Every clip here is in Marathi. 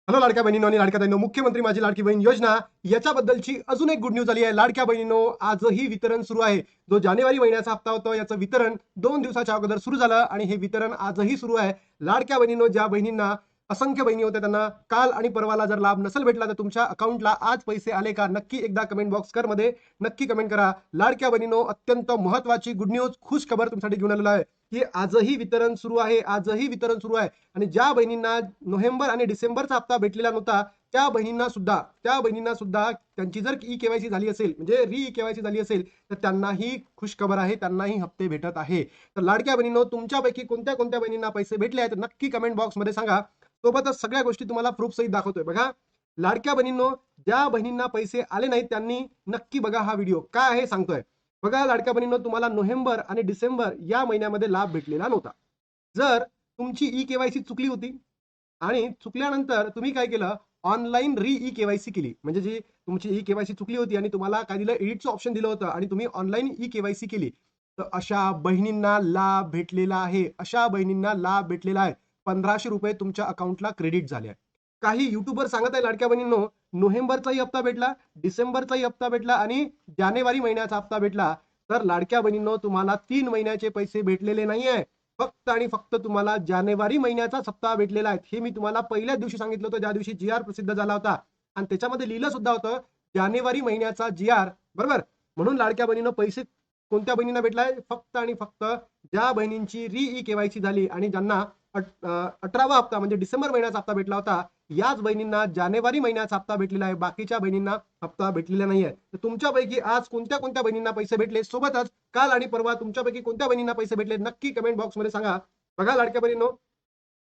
हॅलो लाडक्या बहिणींनो आणि लाडक्या ताईंनो, मुख्यमंत्री माझी लाडकी बहीण योजना याच्याबद्दलची अजून एक गुड न्यूज आली आहे. लाडक्या बहिणींनो, आजही वितरण सुरू आहे. जो जानेवारी महिन्याचा हप्ता होता याचं वितरण 2 दिवसाच्या अगोदर सुरू झालं आणि हे वितरण आजही सुरू आहे. लाडक्या बहिणींनो, ज्या बहिणींना असंख्य बहिणी होत्या त्यांना काल आणि परवाला जर लाभ नसेल भेटला तर तुमच्या अकाउंटला आज पैसे आले का, नक्की एकदा कमेंट बॉक्स मध्ये नक्की कमेंट करा. लाडक्या बहिणींनो, अत्यंत महत्वाची गुड न्यूज, खुश खबर तुमच्यासाठी घेऊन आलेलो आहे की आजही वितरण सुरू आहे. आजही वितरण सुरू आहे आणि ज्या बहिणींना नोव्हेंबर आणि डिसेंबरचा हप्ता भेटलेला नव्हता त्या बहिणींना सुद्धा त्यांची जर ई केवायसी झाली असेल, म्हणजे री केवायसी झाली असेल, तर त्यांनाही खुशखबर आहे, त्यांनाही हप्ते भेटत आहे. तर लाडक्या बहिणींनो, तुमच्यापैकी कोणत्या कोणत्या बहिणींना पैसे भेटले आहेत नक्की कमेंट बॉक्स मध्ये सांगा. सोबतच सगळ्या गोष्टी तुम्हाला प्रूफ सहित दाखवतोय. बघा लाडक्या बहिणींनो, ज्या बहिणींना पैसे आले नाहीत त्यांनी नक्की बघा हा व्हिडिओ काय आहे सांगतोय. बघा लाडक्या बहिणींनो, तुम्हाला नोव्हेंबर आणि डिसेंबर या महिन्यामध्ये लाभ भेटलेला नव्हता. जर तुमची ई केवायसी चुकली होती आणि चुकल्यानंतर तुम्ही काय केलं, ऑनलाईन री ई केवायसी केली, म्हणजे जी तुमची ई केवायसी चुकली होती आणि तुम्हाला काय दिलं, एडिटचं ऑप्शन दिलं होतं आणि तुम्ही ऑनलाईन ई केवायसी केली, तर अशा बहिणींना लाभ भेटलेला आहे. अशा बहिणींना लाभ भेटलेला आहे. 1500 रुपये तुमच्या अकाउंटला क्रेडिट झाले आहे. काही युट्यूबर सांगत आहे लाडक्या बहिणींनो, नोव्हेंबरचाही हप्ता भेटला, डिसेंबरचाही हप्ता भेटला आणि जानेवारी महिन्याचा हप्ता भेटला. तर लाडक्या बहिणींनो, तुम्हाला 3 महिन्याचे पैसे भेटलेले नाहीये. फक्त आणि फक्त तुम्हाला जानेवारी महिन्याचा हप्ता भेटलेला आहे. हे मी तुम्हाला पहिल्याच दिवशी सांगितलं होतं, ज्या दिवशी जी आर प्रसिद्ध झाला होता आणि त्याच्यामध्ये लिहिलं सुद्धा होतं जानेवारी महिन्याचा जी आर, बरोबर. म्हणून लाडक्या बहिणीनं पैसे कोणत्या बहिणींना भेटलाय, फक्त आणि फक्त ज्या बहिणींची री ई केवायसी झाली आणि ज्यांना 18वा हप्ता म्हणजे डिसेंबर महिन्याचा हप्ता भेटला होता, याच बहिणींना जानेवारी महिन्याचा हप्ता भेटलेला आहे. बाकीच्या बहिणींना हप्ता भेटलेला नाहीये. तर तुमच्यापैकी आज कोणत्या कोणत्या बहिणींना पैसे भेटले, सोबतच काल आणि परवा तुमच्यापैकी कोणत्या बहिणींना पैसे भेटले, नक्की कमेंट बॉक्स मध्ये सांगा. बघा लाडक्या बहिणींनो,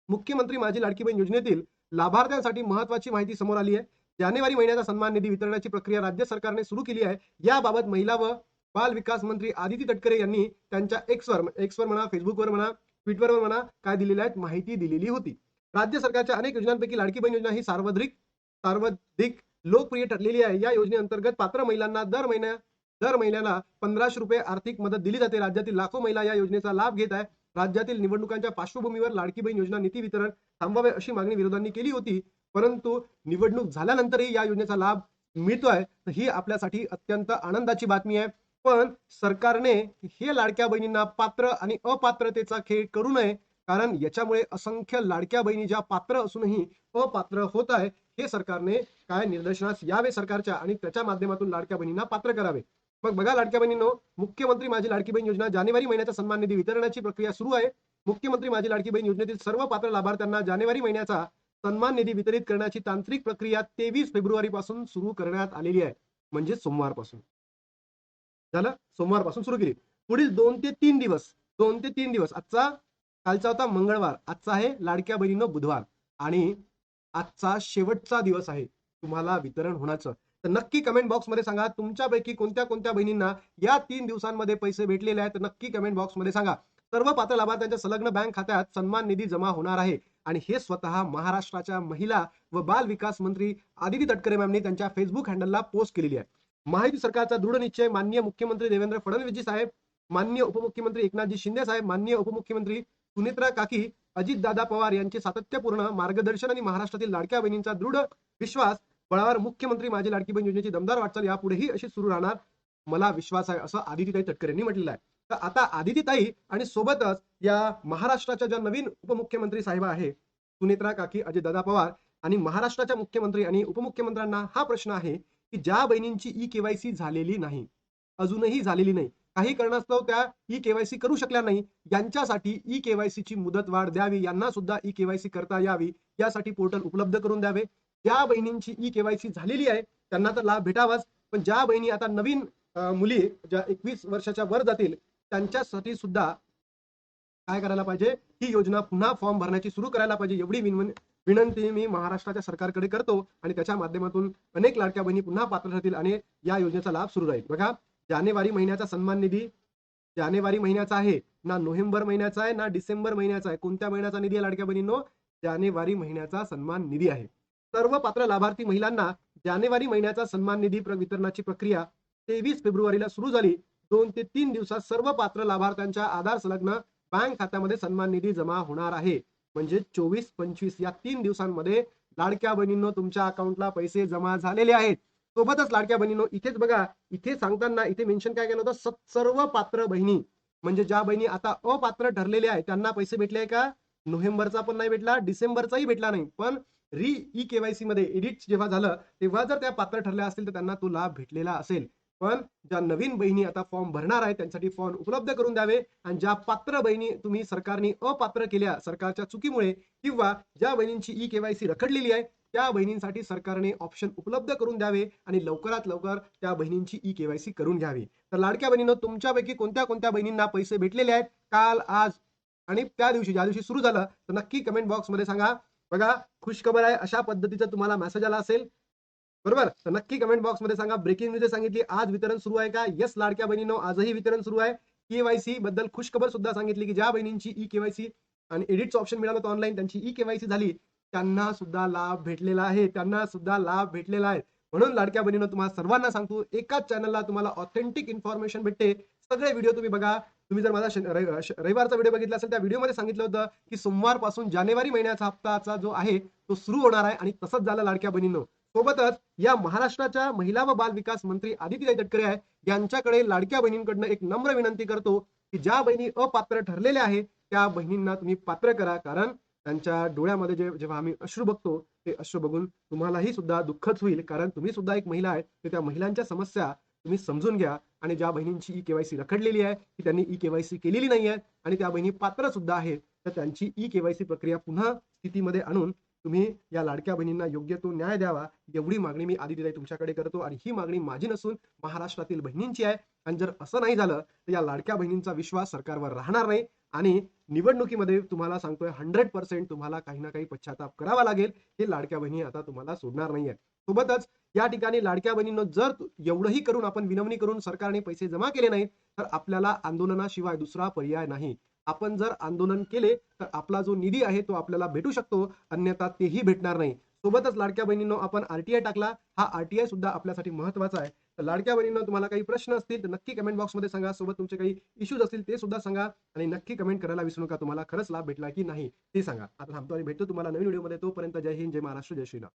मुख्यमंत्री माझी लाडकी बहीण योजनेतील लाभार्थ्यांसाठी महत्वाची माहिती समोर आली आहे. जानेवारी महिन्याचा सन्मान निधी वितरणाची प्रक्रिया राज्य सरकारने सुरू केली आहे. याबाबत महिला व बाल विकास मंत्री आदिती तटकरे यांनी त्यांच्या एक्सवर म्हणा, फेसबुकवर म्हणा, ट्विटरवर म्हणा, काय दिलेल्या आहेत, माहिती दिलेली होती. राज्य सरकारच्या अनेक योजनांपैकी लाडकी बहीण योजना ही सर्वाधिक लोकप्रिय ठरलेली आहे. या योजनेअंतर्गत पात्र महिलांना दर महिन्याला 1500 रुपये आर्थिक मदत दिली जाते. राज्यातील लाखो महिला या योजनेचा लाभ घेत आहे. राज्यातील निवडणुकांच्या पार्श्वभूमीवर लाडकी बहीण योजना नीती वितरण थांबवावे अशी मागणी विरोधांनी केली होती, परंतु निवडणूक झाल्यानंतरही या योजनेचा लाभ मिळतोय, तर ही आपल्यासाठी अत्यंत आनंदाची बातमी आहे. पण सरकारने हे लाडक्या बहिणींना पात्र आणि अपात्रतेचा खेळ करू नये, कारण याच्यामुळे असंख्य लाडक्या बहिणी ज्या पात्र असूनही अपात्र होत आहे, हे सरकारने काय निदर्शनास यावे सरकारच्या आणि त्याच्या माध्यमातून लाडक्या बहिणींना पात्र करावे. मग बघा लाडक्या बहिणींनो, मुख्यमंत्री माझी लाडकी बहीण योजना जानेवारी महिन्याचा सन्मान निधी वितरणाची प्रक्रिया सुरू आहे. मुख्यमंत्री माझी लाडकी बहीण योजनेतील सर्व पात्र लाभार्थ्यांना जानेवारी महिन्याचा सन्मान निधी वितरित करण्याची तांत्रिक प्रक्रिया 23 फेब्रुवारी पासून सुरू करण्यात आलेली आहे, म्हणजे सोमवारपासून झालं. सोमवारपासून सुरू केली. पुढील 2 ते 3 दिवस आजचा, कालचा होता मंगळवार, आजचा आहे लाडक्या बहिणींनो बुधवार आणि आजचा शेवटचा दिवस आहे तुम्हाला वितरण होण्याचं. तर नक्की कमेंट बॉक्स मध्ये सांगा तुमच्यापैकी कोणत्या कोणत्या बहिणींना या 3 दिवसांमध्ये पैसे भेटलेले आहेत, नक्की कमेंट बॉक्स मध्ये सांगा. सर्व पात्र लाभार्थ्यांच्या संलग्न बँक खात्यात सन्मान निधी जमा होणार आहे आणि हे स्वतः महाराष्ट्राच्या महिला व बाल विकास मंत्री आदिती तटकरे मॅमनी त्यांच्या फेसबुक हँडलला पोस्ट केलेली आहे. माहिती सरकारचा दृढ निश्चय माननीय मुख्यमंत्री देवेंद्र फडणवीसजी साहेब, माननीय उपमुख्यमंत्री एकनाथजी शिंदे साहेब, माननीय उपमुख्यमंत्री सुनेत्रा काकी, अजितदादा पवार यांचे सातत्यपूर्ण मार्गदर्शन आणि महाराष्ट्रातील लाडक्या बहिणींचा दृढ विश्वास बळावर मुख्यमंत्री माझी लाडकी बहीण योजनेची दमदार वाटचाल यापुढेही अशी सुरू राहणार, मला विश्वास आहे, असं आदितीताई तटकरे यांनी म्हटलेलं आहे. तर आता आदितीताई आणि सोबतच या महाराष्ट्राच्या ज्या नवीन उपमुख्यमंत्री साहेब आहे, सुनेत्रा काकी, अजितदादा पवार आणि महाराष्ट्राच्या मुख्यमंत्री आणि उपमुख्यमंत्र्यांना हा प्रश्न आहे की ज्या बहिणींची ई केवायसी झालेली नाही, अजूनही झालेली नाही, काही कारणास्तव त्या ई केवायसी करू शकल्या नाही, यांच्यासाठी ई केवायसीची मुदत वाढ द्यावी, यांना सुद्धा ई केवायसी करता यावी, यासाठी पोर्टल उपलब्ध करून द्यावे. ज्या बहिणींची ई केवायसी झालेली आहे त्यांना तर लाभ भेटावाच, पण ज्या बहिणी आता नवीन मुली ज्या 21 वर्षाच्या वर जातील त्यांच्यासाठी सुद्धा काय करायला पाहिजे, ही योजना पुन्हा फॉर्म भरण्याची सुरू करायला पाहिजे, एवढी विनंती मी महाराष्ट्राच्या सरकारकडे करतो आणि त्याच्या माध्यमातून अनेक लाडक्या बहिणी पुन्हा पात्र ठरतील आणि या योजनेचा लाभ सुरू राहील. बघा जानेवारी महिन्याचा सन्मान निधी जानेवारी महिन्याचा आहे ना, नोव्हेंबर महिन्याचा आहे ना, डिसेंबर महिन्याचा आहे. कोणत्या महिन्याचा निधी आहे लाडक्या बहिणींनो? जानेवारी महिन्याचा सन्मान निधी आहे. सर्व पात्र लाभार्थी महिलांना जानेवारी महिन्याचा सन्मान निधी वितरणाची प्रक्रिया 23 फेब्रुवारीला सुरू झाली. 2 ते 3 दिवसात सर्व पात्र लाभार्थ्यांच्या आधार संलग्न बँक खात्यामध्ये सन्मान निधी जमा होणार आहे. म्हणजे 24-25 या 3 दिवसांमध्ये लाडक्या बहिणींनो तुमच्या अकाउंटला पैसे जमा झालेले आहेत. सोबतच लाडक्या बहिणींनो इथेच बघा, इथे सांगताना इथे मेन्शन काय केलं होतं, सर्व पात्र बहिणी म्हणजे ज्या बहिणी आता अपात्र ठरलेल्या आहेत त्यांना पैसे भेटले आहे का? नोव्हेंबरचा पण नाही भेटला, डिसेंबरचाही भेटला नाही. पण ई-केवायसी मध्ये एडिट जेव्हा झालं, तेव्हा जर त्या पात्र ठरल्या असतील तर त्यांना तो लाभ भेटलेला असेल. पण ज्या नवीन बहिणी आता फॉर्म भरणार आहेत त्यांच्यासाठी फॉर्म उपलब्ध करून द्यावे आणि ज्या पात्र बहिणी तुम्ही सरकारने अपात्र केल्या सरकारच्या चुकीमुळे किंवा ज्या बहिणींची ई-केवायसी रखडलेली आहे त्या बहिणींसाठी सरकारने ऑप्शन उपलब्ध करून द्यावे आणि लवकरात लवकर त्या बहिणींची ई-केवायसी करून घ्यावी. तर लाडक्या बहिणींनो तुमच्यापैकी कोणत्या कोणत्या बहिणींना पैसे भेटलेले आहेत काल, आज आणि त्या दिवशी ज्या दिवशी सुरू झालं तर नक्की कमेंट बॉक्समध्ये सांगा. बघा, खुशखबर आहे अशा पद्धतीचा तुम्हाला मेसेज आला असेल, बरोबर? तर नक्की कमेंट बॉक्समध्ये सांगा. ब्रेकिंग न्यूज सांगितली, आज वितरण सुरू आहे का? येस लाडक्या बहिणींनो, आजही वितरण सुरू आहे. केवायसी बद्दल खुशखबर सुद्धा सांगितली की ज्या बहिणींची ई-केवायसी आणि एडिटचं ऑप्शन मिळालं होतं ऑनलाईन, त्यांची ई-केवायसी झाली, त्यांना सुद्धा लाभ भेटलेला आहे. त्यांना सुद्धा लाभ भेटलेला आहे. म्हणून लाडक्या बहिणींनो तुम्हाला सर्वांना सांगतो, एकाच चॅनलला तुम्हाला ऑथेंटिक इन्फॉर्मेशन भेटते. सगळे व्हिडिओ तुम्ही बघा. तुम्ही जर माझा रविवारचा व्हिडिओ बघितला असेल, त्या व्हिडिओमध्ये सांगितलं होतं की सोमवारपासून जानेवारी महिन्याचा हप्ताचा जो आहे तो सुरू होणार आहे आणि तसंच झालं लाडक्या बहिणींनो. सोबतच या महाराष्ट्राच्या महिला व बाल विकास मंत्री आदितीताई तटकरे आहे, यांच्याकडे लाडक्या बहिणींकडनं एक नम्र विनंती करतो की ज्या बहिणी अपात्र ठरलेल्या आहेत त्या बहिणींना तुम्ही पात्र करा. कारण त्यांच्या डोळ्यामध्ये जेव्हा आम्ही अश्रू बघतो ते अश्रू बघून तुम्हालाही सुद्धा दुःखच होईल. कारण तुम्ही सुद्धा एक महिला आहे, तर त्या महिलांच्या समस्या तुम्ही समजून घ्या आणि ज्या बहिणींची ई-केवायसी रखडलेली आहे की त्यांनी ई-केवायसी केलेली नाही आहे आणि त्या बहिणी पात्र सुद्धा आहेत, तर त्यांची ई-केवायसी प्रक्रिया पुन्हा स्थितीमध्ये आणून तुम्ही या लाडक्या बहिणींना योग्य तो न्याय द्यावा, एवढी मागणी मी आदितीताई तुमच्याकडे करतो. आणि ही मागणी माझी नसून महाराष्ट्रातील बहिणींची आहे. आणि जर असं नाही झालं तर या लाडक्या बहिणींचा विश्वास सरकारवर राहणार नाही आणि निवडणुकीमध्ये तुम्हाला सांगतोय 100% तुम्हाला काही ना काही पश्चाताप करावा लागेल. हे लाडक्या बहिणी आता तुम्हाला सोडणार नाहीये. सोबतच या ठिकाणी लाडक्या बहिणींनो जर एवढंही करून आपण विनवणी करून सरकारने पैसे जमा केले नाहीत तर आपल्याला आंदोलनाशिवाय दुसरा पर्याय नाही. आपण जर आंदोलन केले तर आपला जो निधी आहे तो आपल्याला भेटू शकतो, अन्यथा तेही भेटणार नाही. सोबतच लाडक्या बहिणींनो आपण आरटीआय टाकला, हा आरटीआय सुद्धा आपल्यासाठी महत्त्वाचा आहे. तर लाडक्या बहिणींनो तुम्हाला काही प्रश्न असतील तर नक्की कमेंट बॉक्समध्ये सांगा. सोबत तुमचे काही इश्यूज असतील ते सुद्धा सांगा आणि नक्की कमेंट करायला विसरू नका. तुम्हाला खरंच लाभ भेटला की नाही ते सांगा. आता थांबतो आणि भेटतो तुम्हाला नवीन व्हिडिओमध्ये. तोपर्यंत जय हिंद, जय महाराष्ट्र, जय श्रीराम.